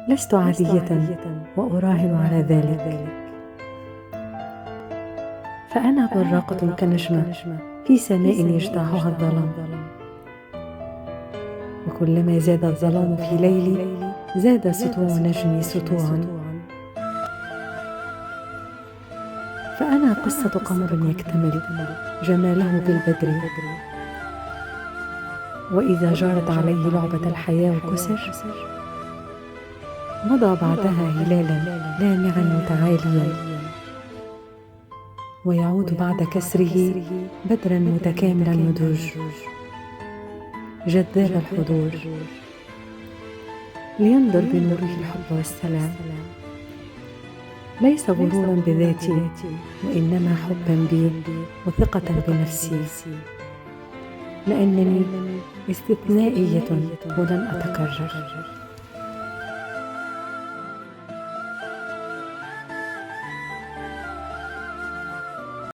لست عادية وأراهن على ذلك، فأنا براقة كنجمة في سماء يجتاحها الظلام، وكلما زاد الظلام في ليلي زاد سطوع نجمي سطوعا. فأنا قصة قمر يكتمل جماله بالبدر، وإذا جارت عليه لعبة الحياة وكسر مضى بعدها هلالا لامعا متعاليا، ويعود بعد كسره بدرا متكامل النضوج جذاب الحضور، لينظر بنوره الحب والسلام، ليس غرورا بذاتي وإنما حبا بي وثقة بنفسي، لأنني استثنائية ولن أتكرر.